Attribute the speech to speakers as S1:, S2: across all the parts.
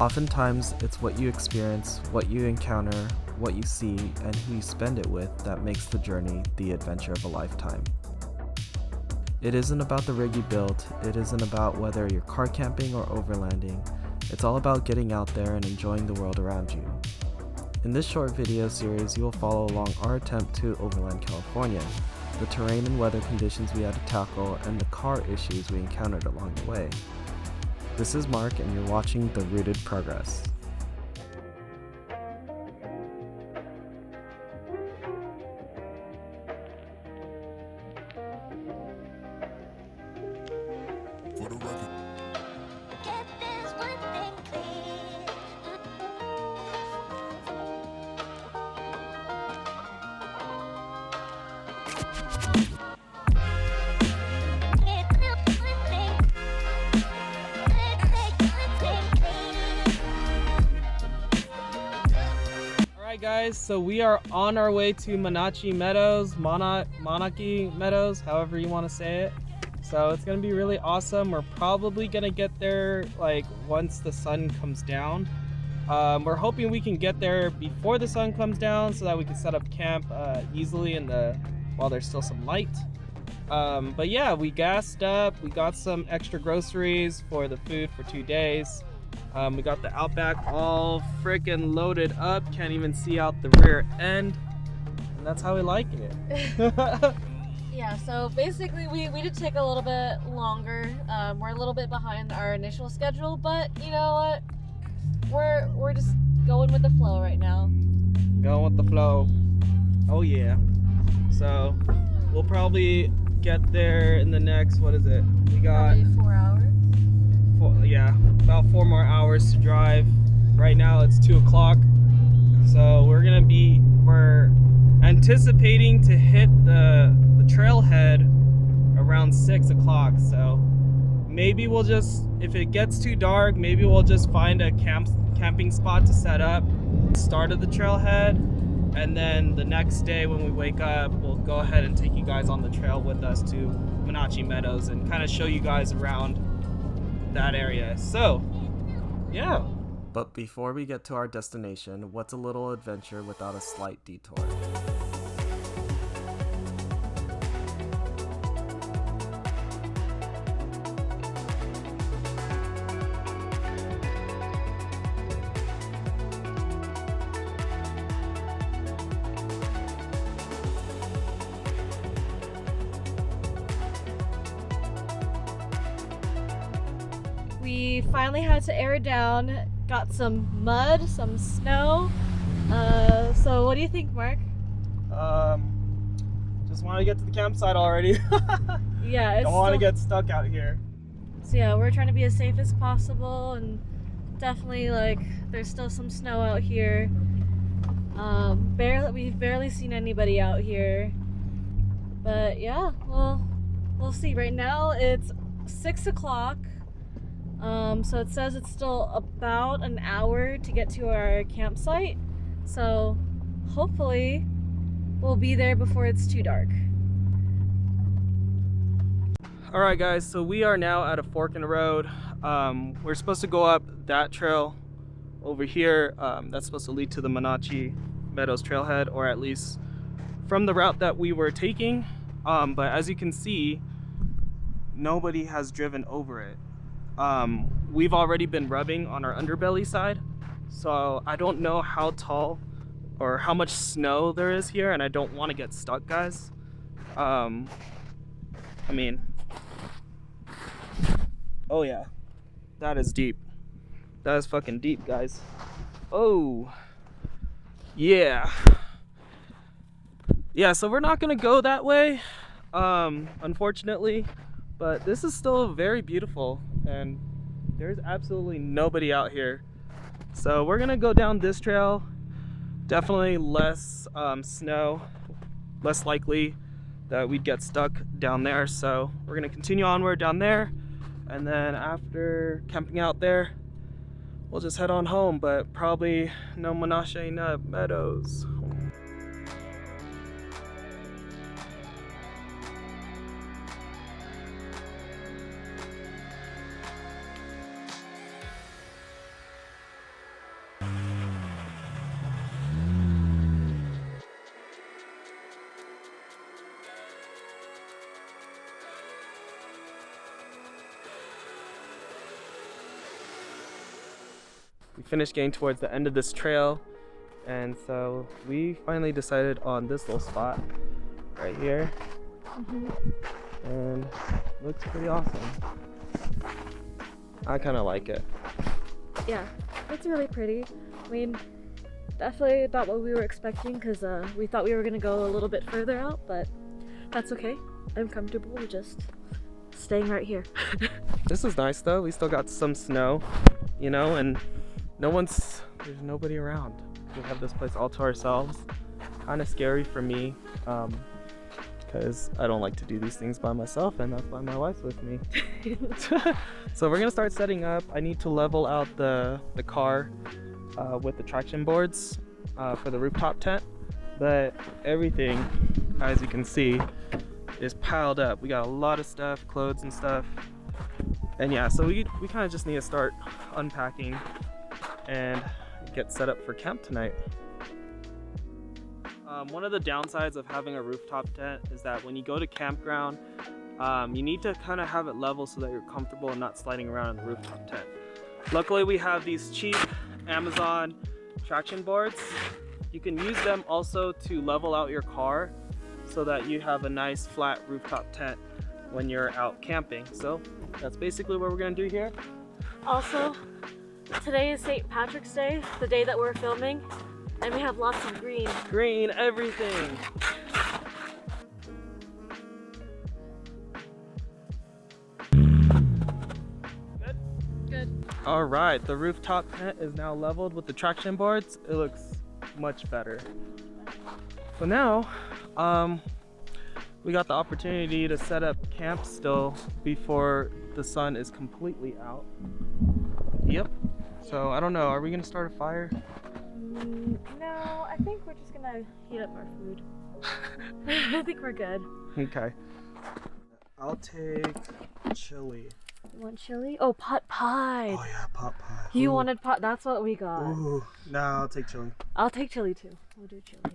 S1: Oftentimes, it's what you experience, what you encounter, what you see, and who you spend it with that makes the journey the adventure of a lifetime. It isn't about the rig you built, it isn't about whether you're car camping or overlanding, it's all about getting out there and enjoying the world around you. In this short video series, you will follow along our attempt to overland California, the terrain and weather conditions we had to tackle, and the car issues we encountered along the way. This is Mark, and you're watching The Rooted Progress.
S2: For the record.
S3: Alright guys, so we are on our way to Monarchy Meadows, Monarchy Meadows, however you want to say it. So it's going to be really awesome. We're probably going to get there like once the sun comes down. We're hoping we can get there before the sun comes down so that we can set up camp easily while there's still some light. But yeah, we gassed up, we got some extra groceries for the food for 2 days. We got the Outback all freaking loaded up, can't even see out the rear end, and that's how we like it.
S4: Yeah, so basically we did take a little bit longer. We're a little bit behind our initial schedule, but you know what? We're just going with the flow right now.
S3: Going with the flow. Oh yeah. So we'll probably get there in the next, what is it? We got
S4: probably 4 hours.
S3: Yeah, about 4 more hours to drive. Right now it's 2 o'clock. So we're anticipating to hit the trailhead around 6 o'clock. So maybe we'll just, if it gets too dark, maybe we'll just find a camping spot to set up, start at the trailhead, and then the next day when we wake up, we'll go ahead and take you guys on the trail with us to Monarchy Meadows and kind of show you guys around that area. So yeah.
S1: But before we get to our destination, what's a little adventure without a slight detour?
S4: We finally had to air it down, got some mud, some snow. So what do you think, Mark?
S3: Just want to get to the campsite already.
S4: Yeah, it's
S3: don't want to get stuck out here.
S4: So yeah, we're trying to be as safe as possible, and definitely like there's still some snow out here. We've barely seen anybody out here, but yeah, we'll see. Right now it's 6 o'clock. So it says it's still about an hour to get to our campsite. So hopefully we'll be there before it's too dark.
S3: Alright guys, so we are now at a fork in the road. We're supposed to go up that trail over here. That's supposed to lead to the Monarchy Meadows trailhead, or at least from the route that we were taking. But as you can see, nobody has driven over it. We've already been rubbing on our underbelly side, so I don't know how tall or how much snow there is here, and I don't want to get stuck, guys. I mean, oh yeah, that is deep. That is fucking deep, guys. Oh yeah, so we're not gonna go that way, unfortunately, but this is still very beautiful and there's absolutely nobody out here. So we're gonna go down this trail. Definitely less snow, less likely that we'd get stuck down there. So we're gonna continue onward down there, and then after camping out there, we'll just head on home, but probably no Monarchy Meadows. we finished getting towards the end of this trail, and so we finally decided on this little spot right here. And looks pretty awesome. I kind of like it.
S4: Yeah, it's really pretty. I mean, definitely not what we were expecting, because we thought we were gonna go a little bit further out, but that's okay. I'm comfortable with just staying right here.
S3: This is nice though. We still got some snow, you know, and there's nobody around. We have this place all to ourselves. Kind of scary for me, because I don't like to do these things by myself, and that's why my wife's with me. So we're gonna start setting up. I need to level out the car with the traction boards for the rooftop tent, but everything, as you can see, is piled up. We got a lot of stuff, clothes and stuff, and yeah, so we kind of just need to start unpacking and get set up for camp tonight. One of the downsides of having a rooftop tent is that when you go to campground, you need to kind of have it level so that you're comfortable and not sliding around in the rooftop tent. Luckily, we have these cheap Amazon traction boards. You can use them also to level out your car so that you have a nice flat rooftop tent when you're out camping. So that's basically what we're gonna do here.
S4: Also, today is St. Patrick's Day, the day that we're filming, and we have lots of green.
S3: Green everything. Good?
S4: Good.
S3: All right, the rooftop tent is now leveled with the traction boards. It looks much better. So now, we got the opportunity to set up camp still before the sun is completely out. Yep. So I don't know, are we gonna start a fire?
S4: No, I think we're just gonna heat up our food. I think we're good.
S3: Okay. I'll take chili.
S4: You want chili? Oh, pot pie.
S3: Oh yeah, pot pie.
S4: You
S3: Ooh.
S4: wanted pot, that's what we got.
S3: Ooh, no, I'll take chili.
S4: I'll take chili too. We'll do chili.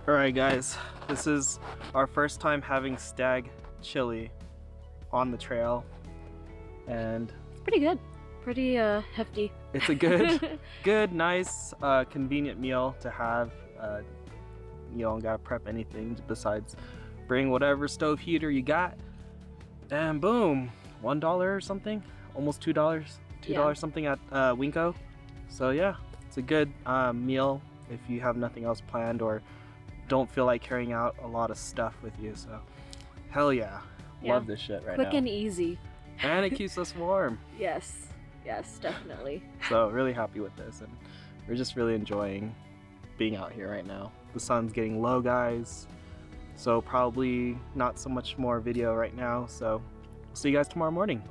S3: Alright guys, this is our first time having stag chili on the trail, and
S4: It's pretty good. Pretty hefty.
S3: it's a good, nice, convenient meal to have. You don't gotta prep anything besides bring whatever stove heater you got, and boom, $1 or something, almost $2, $2 something at Winco. So yeah, it's a good meal if you have nothing else planned or don't feel like carrying out a lot of stuff with you. So hell yeah, love this shit right now.
S4: Quick and easy.
S3: And it keeps us warm.
S4: Yes, yes, definitely.
S3: So really happy with this, and we're just really enjoying being out here right now. The sun's getting low, guys, so probably not so much more video right now. So see you guys tomorrow morning.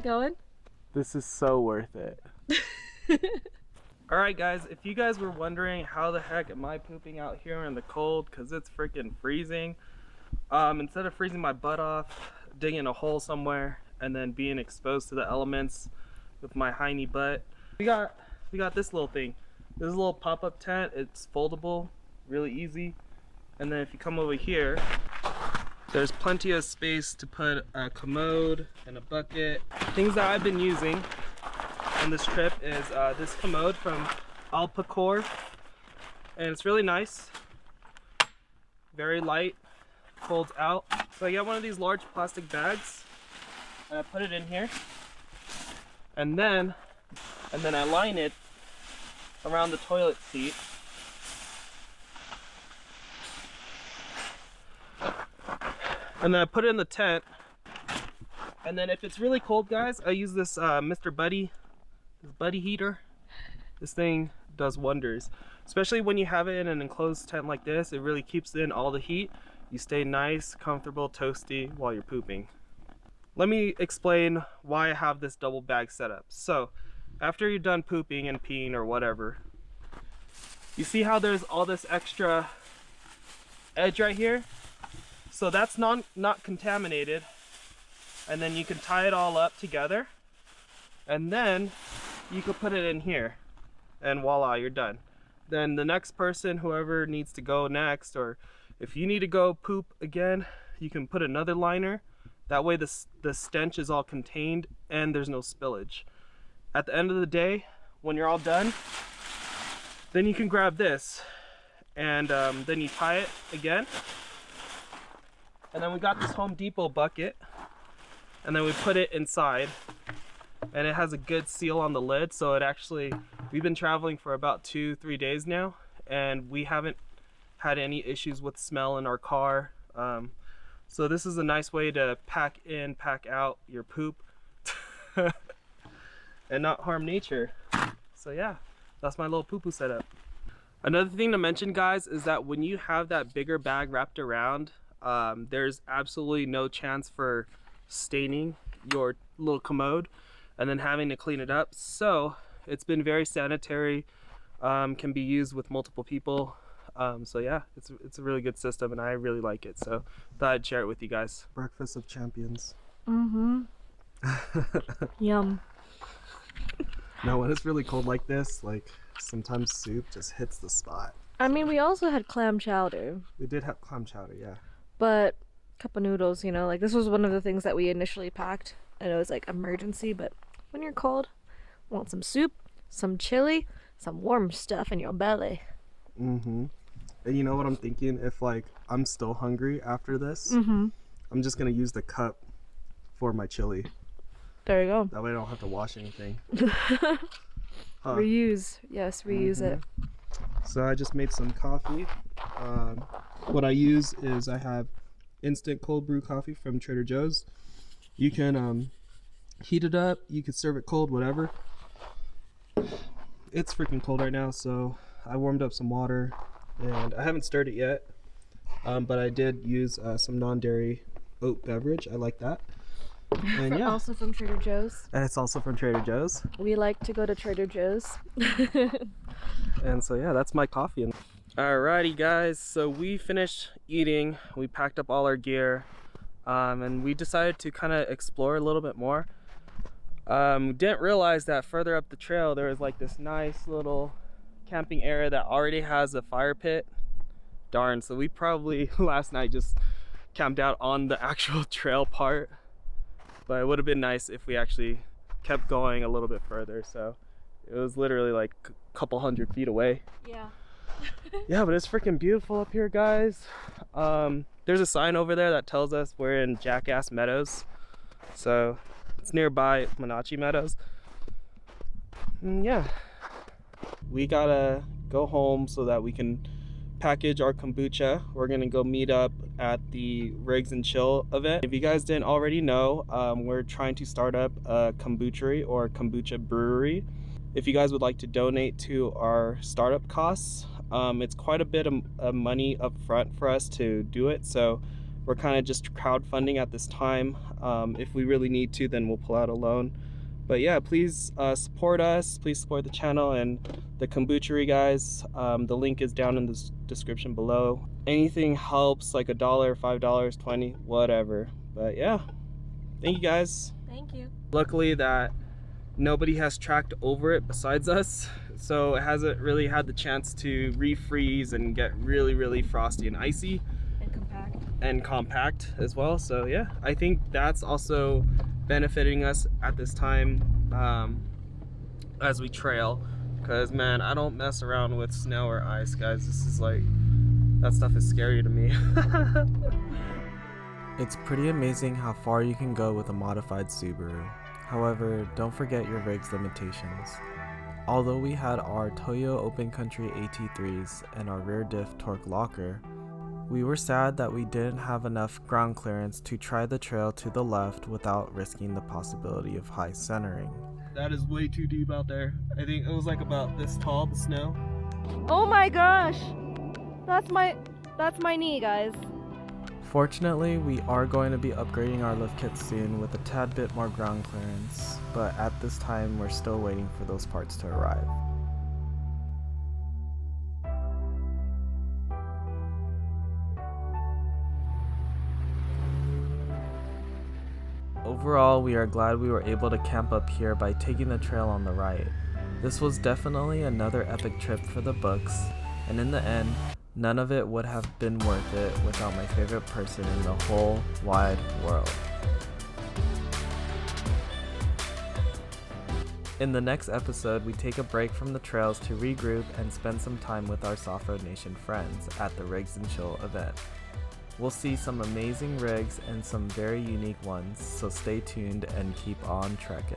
S4: Going?
S3: This is so worth it. Alright guys, if you guys were wondering how the heck am I pooping out here in the cold because it's freaking freezing, instead of freezing my butt off, digging a hole somewhere and then being exposed to the elements with my hiney butt, we got this little thing. This is a little pop-up tent. It's foldable, really easy, and then if you come over here, there's plenty of space to put a commode and a bucket. Things that I've been using on this trip is this commode from Outback, and it's really nice, very light, folds out. So I got one of these large plastic bags and I put it in here, and then I line it around the toilet seat, And then I put it in the tent. And then if it's really cold, guys, I use this Mr. Buddy heater. This thing does wonders, especially when you have it in an enclosed tent like this. It really keeps in all the heat. You stay nice, comfortable, toasty while you're pooping. Let me explain why I have this double bag setup. So after you're done pooping and peeing or whatever, you see how there's all this extra edge right here? So that's not contaminated. And then you can tie it all up together. And then you can put it in here. And voila, you're done. Then the next person, whoever needs to go next, or if you need to go poop again, you can put another liner. That way the stench is all contained and there's no spillage. At the end of the day, when you're all done, then you can grab this and then you tie it again. And then we got this Home Depot bucket, and then we put it inside. And it has a good seal on the lid, so it actually, we've been traveling for about 2-3 days now, and we haven't had any issues with smell in our car. So this is a nice way to pack in, pack out your poop and not harm nature. So yeah, that's my little poo-poo setup. Another thing to mention, guys, is that when you have that bigger bag wrapped around, there's absolutely no chance for staining your little commode and then having to clean it up. So it's been very sanitary, can be used with multiple people. So yeah, it's a really good system and I really like it. So thought I'd share it with you guys.
S1: Breakfast of champions.
S4: Mm-hmm. Yum.
S1: Now when it's really cold like this, like sometimes soup just hits the spot.
S4: I mean, we also had clam chowder.
S1: We did have clam chowder, yeah.
S4: But cup of noodles, you know, like this was one of the things that we initially packed. And it was like emergency, but when you're cold, want some soup, some chili, some warm stuff in your belly.
S1: Mm-hmm. And you know what I'm thinking? If like I'm still hungry after this,
S4: Mm-hmm.
S1: I'm just gonna use the cup for my chili.
S4: There you go.
S1: That way I don't have to wash anything.
S4: Reuse. Yes, reuse it.
S1: So I just made some coffee. What I use is I have instant cold brew coffee from Trader Joe's. You can heat it up, you can serve it cold, whatever. It's freaking cold right now, so I warmed up some water and I haven't stirred it yet, but I did use some non-dairy oat beverage. I like that. And yeah.
S4: Also from Trader Joe's.
S1: And it's also from Trader Joe's.
S4: We like to go to Trader Joe's.
S1: And so yeah, that's my coffee.
S3: Alrighty guys, so we finished eating, we packed up all our gear, and we decided to kind of explore a little bit more. Didn't realize that further up the trail there was like this nice little camping area that already has a fire pit. Darn, so we probably last night just camped out on the actual trail part, but it would have been nice if we actually kept going a little bit further. So it was literally like a couple 100 feet away.
S4: Yeah.
S3: Yeah, but it's freaking beautiful up here, guys. There's a sign over there that tells us we're in Jackass Meadows, so it's nearby Monachi Meadows. And yeah, we gotta go home so that we can package our kombucha. We're gonna go meet up at the Rigs and Chill event. If you guys didn't already know, we're trying to start up a kombuchery or kombucha brewery. If you guys would like to donate to our startup costs, it's quite a bit of money up front for us to do it, so we're kind of just crowdfunding at this time. If we really need to, then we'll pull out a loan. But yeah, please support us, please support the channel and the kombuchery, guys. The link is down in the description below. Anything helps, like $1, $5, $20, whatever. But yeah, thank you guys.
S4: Thank you.
S3: Luckily that nobody has tracked over it besides us, so it hasn't really had the chance to refreeze and get really frosty and icy and compact as well. So yeah, I think that's also benefiting us at this time as we trail, because man, I don't mess around with snow or ice, guys. This is like, that stuff is scary to me.
S1: It's pretty amazing how far you can go with a modified Subaru. However, don't forget your rig's limitations. Although we had our Toyo Open Country AT3s and our rear diff torque locker, We were sad that we didn't have enough ground clearance to try the trail to the left without risking the possibility of high centering.
S3: That is way too deep out there. I think it was like about this tall, the snow.
S4: Oh my gosh! That's my knee, guys.
S1: Fortunately, we are going to be upgrading our lift kit soon with a tad bit more ground clearance, but at this time we're still waiting for those parts to arrive. Overall, we are glad we were able to camp up here by taking the trail on the right. This was definitely another epic trip for the books, and in the end, none of it would have been worth it without my favorite person in the whole wide world. In the next episode, we take a break from the trails to regroup and spend some time with our Soft-Road Nation friends at the Rigs and Chill event. We'll see some amazing rigs and some very unique ones, so stay tuned and keep on trekking.